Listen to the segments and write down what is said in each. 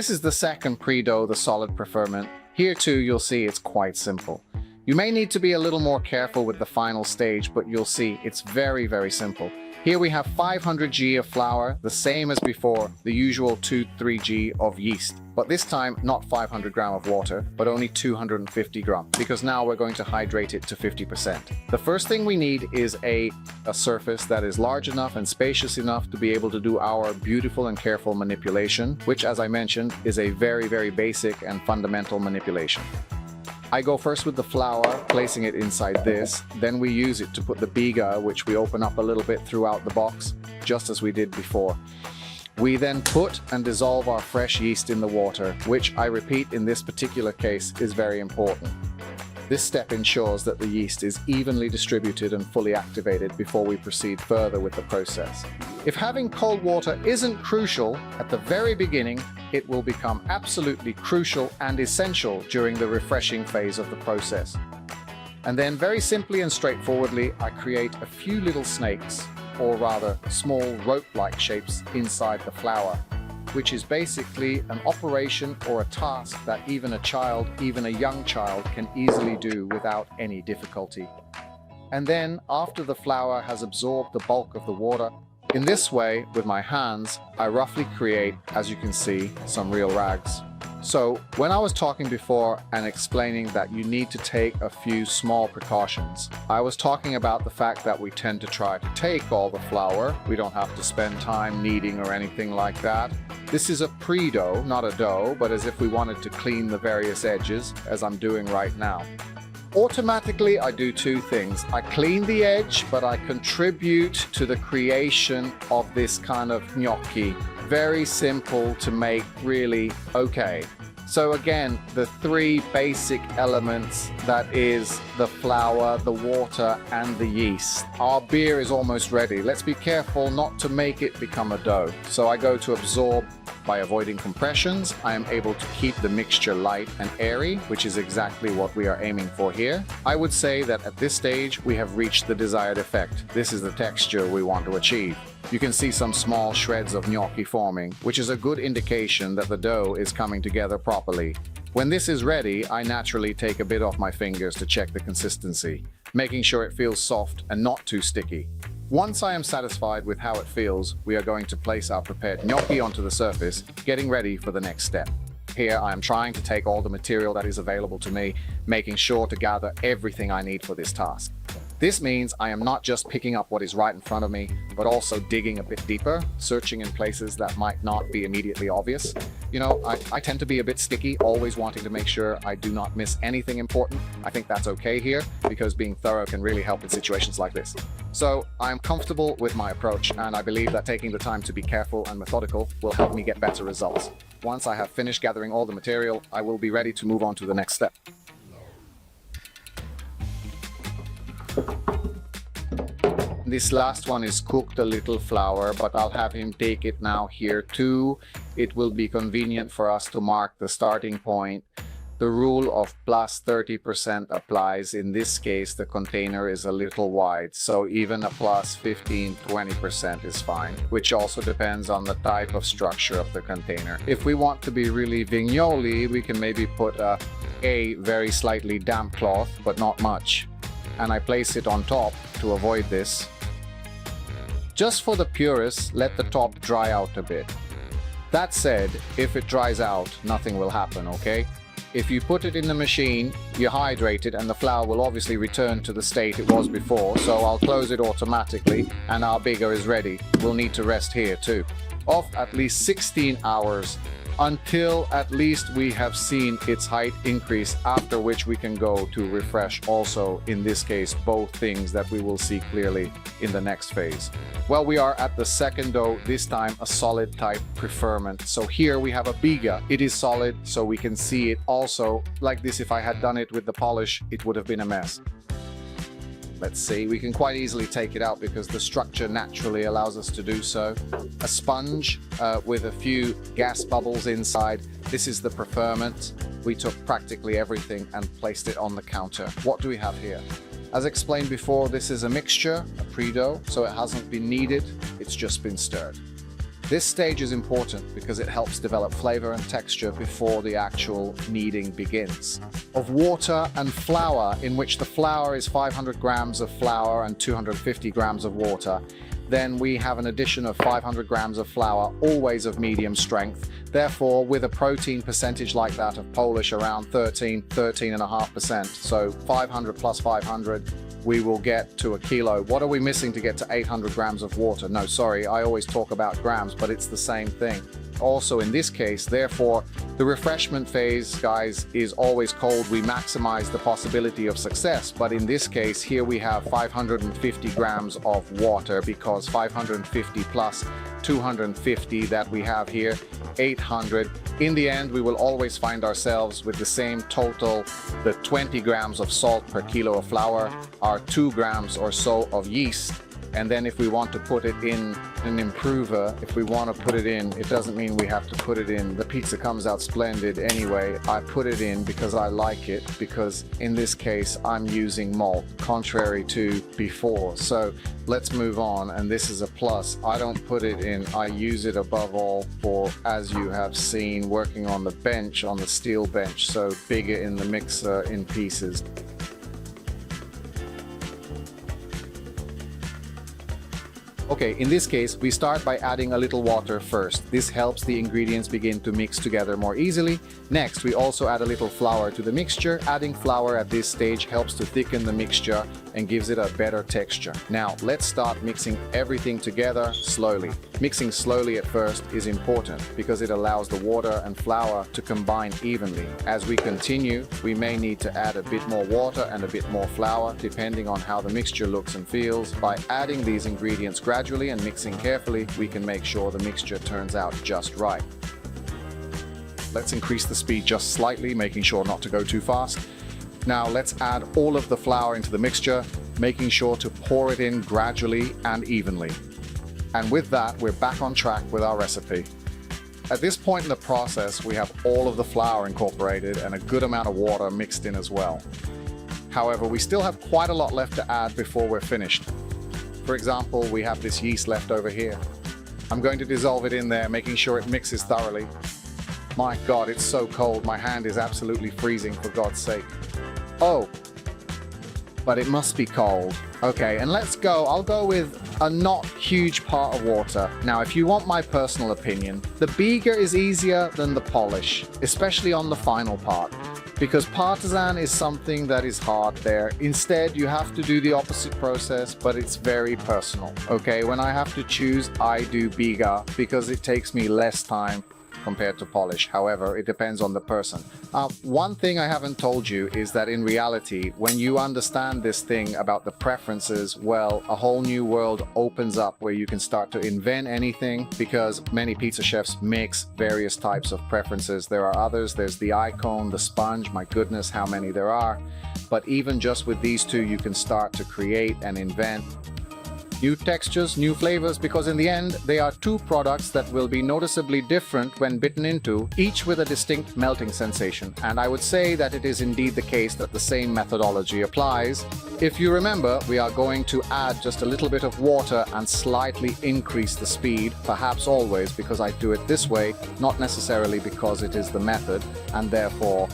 This is the second pre-dough, the solid preferment. Here too, you'll see it's quite simple. You may need to be a little more careful with the final stage, but you'll see it's very, very simple. Here we have 500 g of flour, the same as before, the usual 2-3 g of yeast. But this time, not 500 gram of water, but only 250 gram, because now we're going to hydrate it to 50%. The first thing we need is a surface that is large enough and spacious enough to be able to do our beautiful and careful manipulation, which, as I mentioned, is a very, very basic and fundamental manipulation. I go first with the flour, placing it inside this, then we use it to put the BIGA, which we open up a little bit throughout the box, just as we did before. We then put and dissolve our fresh yeast in the water, which, I repeat, in this particular case is very important. This step ensures that the yeast is evenly distributed and fully activated before we proceed further with the process. If having cold water isn't crucial at the very beginning, it will become absolutely crucial and essential during the refreshing phase of the process. And then very simply and straightforwardly, I create a few little snakes, or rather small rope-like shapes inside the flour, which is basically an operation or a task that even a child, even a young child, can easily do without any difficulty. And then, after the flour has absorbed the bulk of the water, in this way, with my hands, I roughly create, as you can see, some real rags. So, when I was talking before and explaining that you need to take a few small precautions, I was talking about the fact that we tend to try to take all the flour. We don't have to spend time kneading or anything like that. This is a pre-dough, not a dough, but as if we wanted to clean the various edges, as I'm doing right now. Automatically, I do two things. I clean the edge, but I contribute to the creation of this kind of gnocchi. Very simple to make, really. Okay. So again, the three basic elements, that is the flour, the water, and the yeast. Our beer is almost ready. Let's be careful not to make it become a dough. So I go to absorb. By avoiding compressions, I am able to keep the mixture light and airy, which is exactly what we are aiming for here. I would say that at this stage, we have reached the desired effect. This is the texture we want to achieve. You can see some small shreds of gnocchi forming, which is a good indication that the dough is coming together properly. When this is ready, I naturally take a bit off my fingers to check the consistency, making sure it feels soft and not too sticky. Once I am satisfied with how it feels, we are going to place our prepared gnocchi onto the surface, getting ready for the next step. Here I am trying to take all the material that is available to me, making sure to gather everything I need for this task. This means I am not just picking up what is right in front of me, but also digging a bit deeper, searching in places that might not be immediately obvious. You know, I tend to be a bit sticky, always wanting to make sure I do not miss anything important. I think that's okay here, because being thorough can really help in situations like this. So I'm comfortable with my approach, and I believe that taking the time to be careful and methodical will help me get better results. Once I have finished gathering all the material, I will be ready to move on to the next step. This last one is cooked a little flour, but I'll have him take it now here too. It will be convenient for us to mark the starting point. The rule of plus 30% applies. In this case, the container is a little wide, so even a plus 15-20% is fine, which also depends on the type of structure of the container. If we want to be really vignoli, we can maybe put a very slightly damp cloth, but not much. And I place it on top to avoid this. Just for the purists, let the top dry out a bit. That said, if it dries out, nothing will happen, okay? If you put it in the machine, you hydrate it, and the flour will obviously return to the state it was before, so I'll close it automatically, and our BIGA is ready. We'll need to rest here too. Of at least 16 hours, until at least we have seen its height increase, after which we can go to refresh also, in this case, both things that we will see clearly in the next phase. Well, we are at the second dough, this time a solid type preferment. So here we have a BIGA. It is solid, so we can see it also. Like this, if I had done it with the polish, it would have been a mess. Let's see, we can quite easily take it out because the structure naturally allows us to do so. A sponge with a few gas bubbles inside. This is the preferment. We took practically everything and placed it on the counter. What do we have here? As explained before, this is a mixture, a pre-dough, so it hasn't been kneaded, it's just been stirred. This stage is important because it helps develop flavor and texture before the actual kneading begins. Of water and flour, in which the flour is 500 grams of flour and 250 grams of water, then we have an addition of 500 grams of flour, always of medium strength. Therefore, with a protein percentage like that of Polish around 13.5%, so 500 plus 500, we will get to a kilo. What are we missing to get to 800 grams of water? No, sorry, I always talk about grams, but it's the same thing. Also in this case, therefore, the refreshment phase, guys, is always cold. We maximize the possibility of success, but in this case, here we have 550 grams of water, because 550 plus 250 that we have here, 800. In the end, we will always find ourselves with the same total, the 20 grams of salt per kilo of flour, our 2 grams or so of yeast. And then if we want to put it in an improver, if we want to put it in, it doesn't mean we have to put it in. The pizza comes out splendid anyway. I put it in because I like it, because in this case, I'm using malt, contrary to before. So let's move on, and this is a plus. I don't put it in, I use it above all for, as you have seen, working on the bench, on the steel bench, so BIGA in the mixer in pieces. Okay, in this case, we start by adding a little water first. This helps the ingredients begin to mix together more easily. Next, we also add a little flour to the mixture. Adding flour at this stage helps to thicken the mixture and gives it a better texture. Now, let's start mixing everything together slowly. Mixing slowly at first is important because it allows the water and flour to combine evenly. As we continue, we may need to add a bit more water and a bit more flour, depending on how the mixture looks and feels. By adding these ingredients gradually and mixing carefully, we can make sure the mixture turns out just right. Let's increase the speed just slightly, making sure not to go too fast. Now let's add all of the flour into the mixture, making sure to pour it in gradually and evenly. And with that, we're back on track with our recipe. At this point in the process, we have all of the flour incorporated and a good amount of water mixed in as well. However, we still have quite a lot left to add before we're finished. For example, we have this yeast left over here. I'm going to dissolve it in there, making sure it mixes thoroughly. My God, it's so cold. My hand is absolutely freezing, for God's sake. Oh, but it must be cold. Okay, and let's go. I'll go with a not huge part of water. Now, if you want my personal opinion, the BIGA is easier than the Polish, especially on the final part, because partisan is something that is hard there. Instead, you have to do the opposite process, but it's very personal. Okay, when I have to choose, I do BIGA because it takes me less time compared to Polish. However, it depends on the person. One thing I haven't told you is that in reality, when you understand this thing about the preferences, well, a whole new world opens up where you can start to invent anything, because many pizza chefs mix various types of preferences. There are others. There's the icon, the sponge, my goodness, how many there are. But even just with these two, you can start to create and invent new textures, new flavors, because in the end, they are two products that will be noticeably different when bitten into, each with a distinct melting sensation. And I would say that it is indeed the case that the same methodology applies. If you remember, we are going to add just a little bit of water and slightly increase the speed, perhaps always because I do it this way, not necessarily because it is the method, and therefore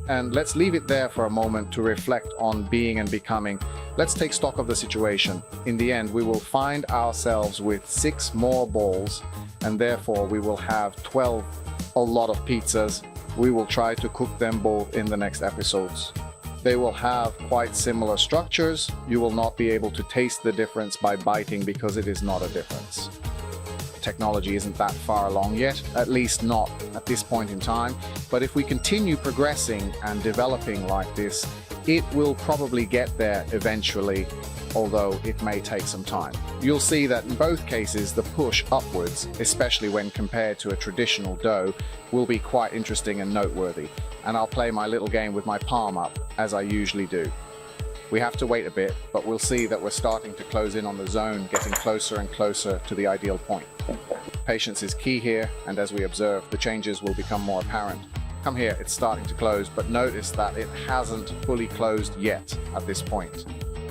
and let's leave it there for a moment to reflect on being and becoming. Let's take stock of the situation. In the end, we will find ourselves with 6 more balls, and therefore we will have 12, a lot of pizzas. We will try to cook them both in the next episodes. They will have quite similar structures. You will not be able to taste the difference by biting because it is not a difference. Technology isn't that far along yet, at least not at this point in time. But if we continue progressing and developing like this, it will probably get there eventually, although it may take some time. You'll see that in both cases, the push upwards, especially when compared to a traditional dough, will be quite interesting and noteworthy. And I'll play my little game with my palm up, as I usually do. We have to wait a bit, but we'll see that we're starting to close in on the zone, getting closer and closer to the ideal point. Patience is key here, and as we observe, the changes will become more apparent. Come here, it's starting to close, but notice that it hasn't fully closed yet at this point.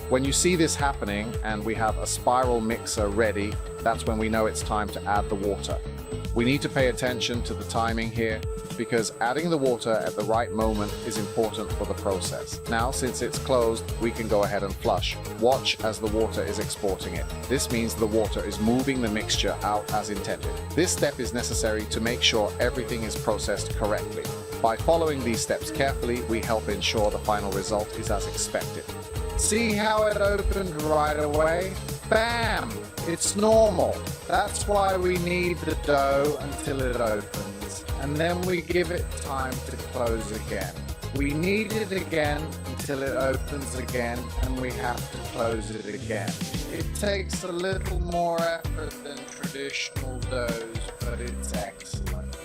When you see this happening and we have a spiral mixer ready, that's when we know it's time to add the water. We need to pay attention to the timing here because adding the water at the right moment is important for the process. Now, since it's closed, we can go ahead and flush. Watch as the water is exporting it. This means the water is moving the mixture out as intended. This step is necessary to make sure everything is processed correctly. By following these steps carefully, we help ensure the final result is as expected. See how it opened right away? Bam! It's normal. That's why we knead the dough until it opens, and then we give it time to close again. We knead it again until it opens again, and we have to close it again. It takes a little more effort than traditional doughs, but it's excellent.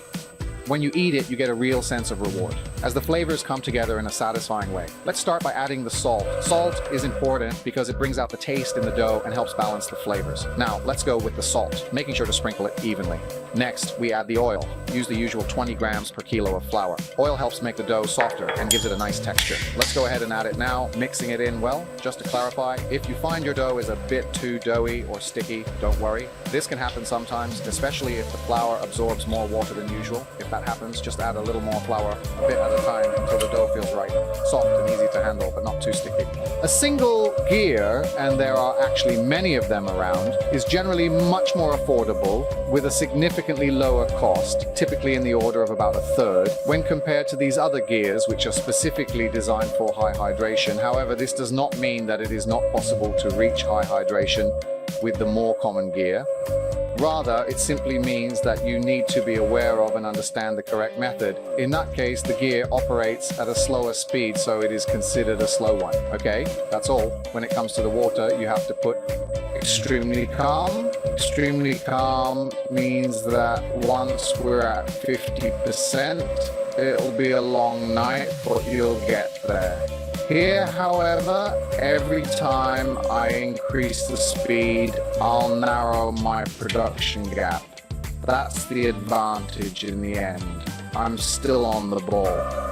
When you eat it, you get a real sense of reward, as the flavors come together in a satisfying way. Let's start by adding the salt. Salt is important because it brings out the taste in the dough and helps balance the flavors. Now, let's go with the salt, making sure to sprinkle it evenly. Next, we add the oil. Use the usual 20 grams per kilo of flour. Oil helps make the dough softer and gives it a nice texture. Let's go ahead and add it now, mixing it in well. Just to clarify, if you find your dough is a bit too doughy or sticky, don't worry. This can happen sometimes, especially if the flour absorbs more water than usual. If that happens, just add a little more flour, a bit at a time, until the dough feels right. Soft and easy to handle, but not too sticky. A single gear, and there are actually many of them around, is generally much more affordable with a significantly lower cost, typically in the order of about a third, when compared to these other gears which are specifically designed for high hydration. However, this does not mean that it is not possible to reach high hydration with the more common gear. Rather, it simply means that you need to be aware of and understand the correct method. In that case, the gear operates at a slower speed, so it is considered a slow one. Okay, that's all. When it comes to the water, you have to put extremely calm. Extremely calm means that once we're at 50%, it'll be a long night, but you'll get there. Here, however, every time I increase the speed, I'll narrow my production gap. That's the advantage in the end. I'm still on the ball.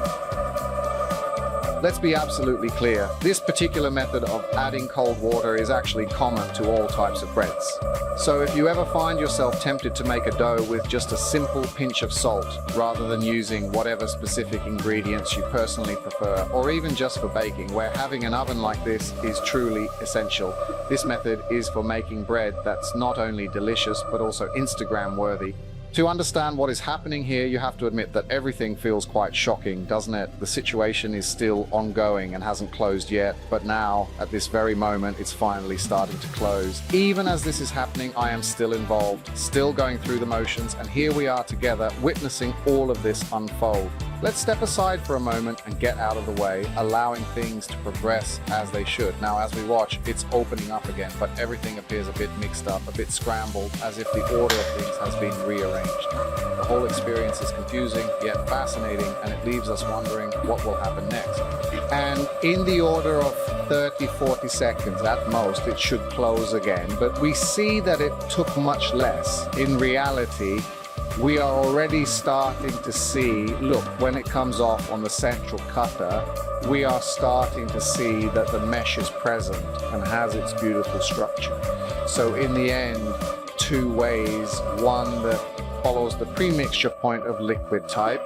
Let's be absolutely clear. This particular method of adding cold water is actually common to all types of breads. So if you ever find yourself tempted to make a dough with just a simple pinch of salt, rather than using whatever specific ingredients you personally prefer, or even just for baking, where having an oven like this is truly essential. This method is for making bread that's not only delicious, but also Instagram worthy. To understand what is happening here, you have to admit that everything feels quite shocking, doesn't it? The situation is still ongoing and hasn't closed yet, but now, at this very moment, it's finally starting to close. Even as this is happening, I am still involved, still going through the motions, and here we are together, witnessing all of this unfold. Let's step aside for a moment and get out of the way, allowing things to progress as they should. Now, as we watch, it's opening up again, but everything appears a bit mixed up, a bit scrambled, as if the order of things has been rearranged. The whole experience is confusing, yet fascinating, and it leaves us wondering what will happen next. And in the order of 30-40 seconds at most, it should close again, but we see that it took much less. In reality, we are already starting to see, look, when it comes off on the central cutter, we are starting to see that the mesh is present and has its beautiful structure. So in the end, two ways, one that follows the pre-mixture point of liquid type,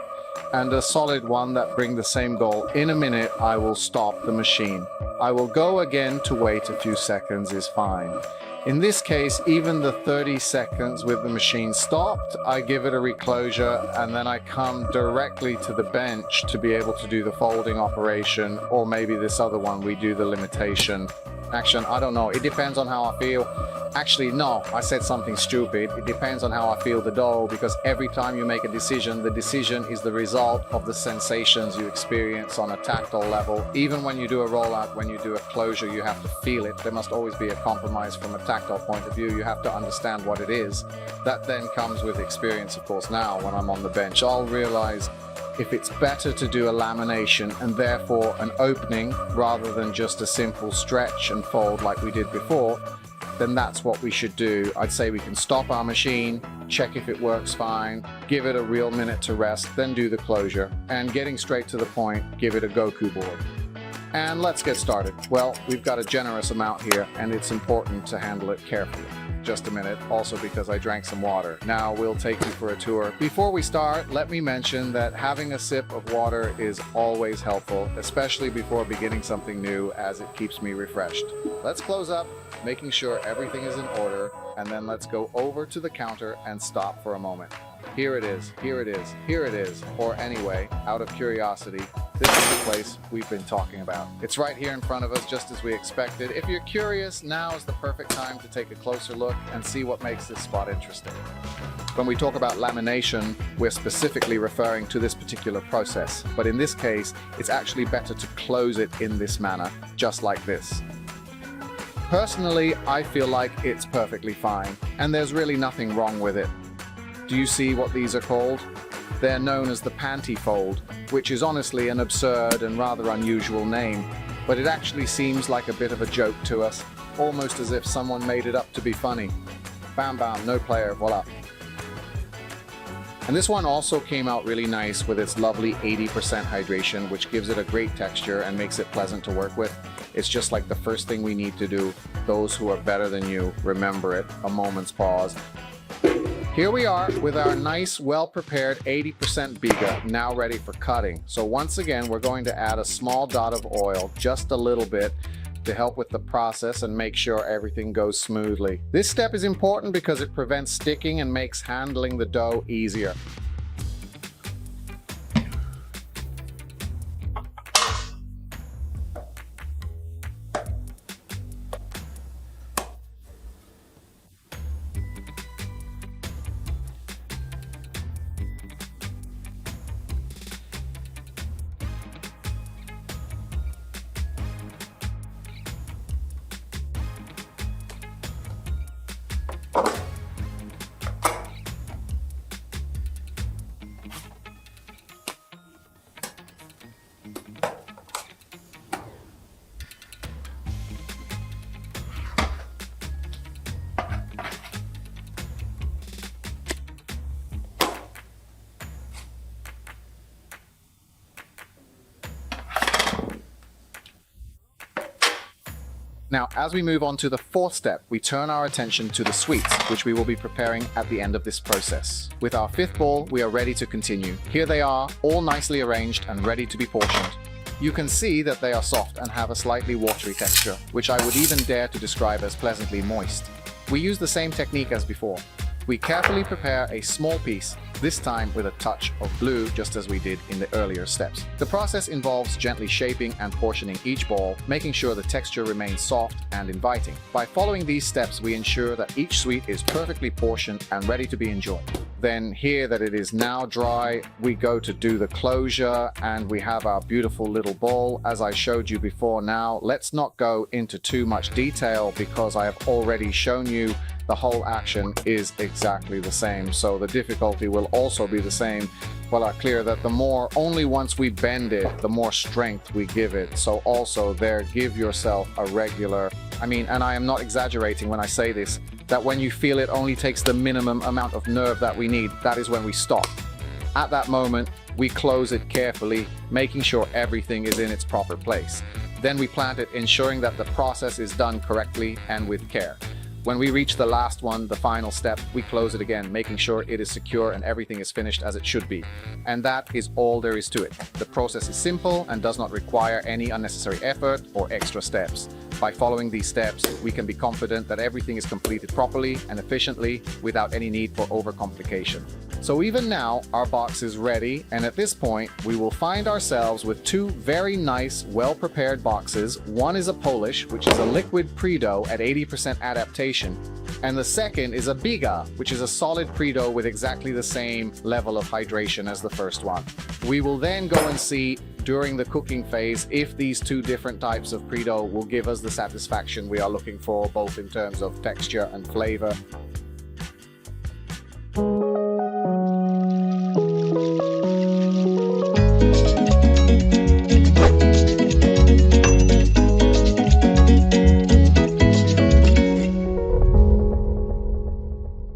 and a solid one that bring the same goal. In a minute, I will stop the machine. I will go again to wait a few seconds is fine. In this case, even the 30 seconds with the machine stopped, I give it a reclosure, and then I come directly to the bench to be able to do the folding operation, or maybe this other one, we do the limitation action. I don't know. It depends on how I feel. Actually, no, I said something stupid. It depends on how I feel the dough, because every time you make a decision, the decision is the result of the sensations you experience on a tactile level. Even when you do a rollout, when you do a closure, you have to feel it. There must always be a compromise from a tactile point of view. You have to understand what it is. That then comes with experience, of course. Now, when I'm on the bench, I'll realize if it's better to do a lamination and therefore an opening rather than just a simple stretch and fold like we did before, then that's what we should do. I'd say we can stop our machine, check if it works fine, give it a real minute to rest, then do the closure. And getting straight to the point, give it a Goku board. And let's get started. Well, we've got a generous amount here, and it's important to handle it carefully. Just a minute, also because I drank some water. Now we'll take you for a tour. Before we start, let me mention that having a sip of water is always helpful, especially before beginning something new, as it keeps me refreshed. Let's close up, making sure everything is in order, and then let's go over to the counter and stop for a moment. Here it is, here it is, here it is, or anyway, out of curiosity, this is the place we've been talking about. It's right here in front of us, just as we expected. If you're curious, now is the perfect time to take a closer look and see what makes this spot interesting. When we talk about lamination, we're specifically referring to this particular process, but in this case, it's actually better to close it in this manner, just like this. Personally, I feel like it's perfectly fine, and there's really nothing wrong with it. Do you see what these are called? They're known as the panty fold, which is honestly an absurd and rather unusual name, but it actually seems like a bit of a joke to us, almost as if someone made it up to be funny. Bam bam, no player, voila. And this one also came out really nice with its lovely 80% hydration, which gives it a great texture and makes it pleasant to work with. It's just like the first thing we need to do. Those who are better than you, remember it, a moment's pause. Here we are with our nice, well-prepared 80% BIGA, now ready for cutting. So once again, we're going to add a small dot of oil, just a little bit, to help with the process and make sure everything goes smoothly. This step is important because it prevents sticking and makes handling the dough easier. Now, as we move on to the fourth step, we turn our attention to the sweets, which we will be preparing at the end of this process. With our fifth ball, we are ready to continue. Here they are, all nicely arranged and ready to be portioned. You can see that they are soft and have a slightly watery texture, which I would even dare to describe as pleasantly moist. We use the same technique as before. We carefully prepare a small piece, this time with a touch of glue, just as we did in the earlier steps. The process involves gently shaping and portioning each ball, making sure the texture remains soft and inviting. By following these steps, we ensure that each sweet is perfectly portioned and ready to be enjoyed. Then here that it is now dry, we go to do the closure and we have our beautiful little ball as I showed you before. Now, let's not go into too much detail because I have already shown you the whole action is exactly the same. So the difficulty will also be the same. Well, are clear that the more, only once we bend it, the more strength we give it. So also there, give yourself a regular, and I am not exaggerating when I say this, that when you feel it only takes the minimum amount of nerve that we need, that is when we stop. At that moment, we close it carefully, making sure everything is in its proper place. Then we plant it, ensuring that the process is done correctly and with care. When we reach the last one, the final step, we close it again, making sure it is secure and everything is finished as it should be. And that is all there is to it. The process is simple and does not require any unnecessary effort or extra steps. By following these steps, we can be confident that everything is completed properly and efficiently without any need for overcomplication. So even now, our box is ready, and at this point, we will find ourselves with two very nice, well-prepared boxes. One is a Polish, which is a liquid pre-dough at 80% adaptation, and the second is a BIGA, which is a solid pre-dough with exactly the same level of hydration as the first one. We will then go and see during the cooking phase if these two different types of pre-dough will give us the satisfaction we are looking for, both in terms of texture and flavor.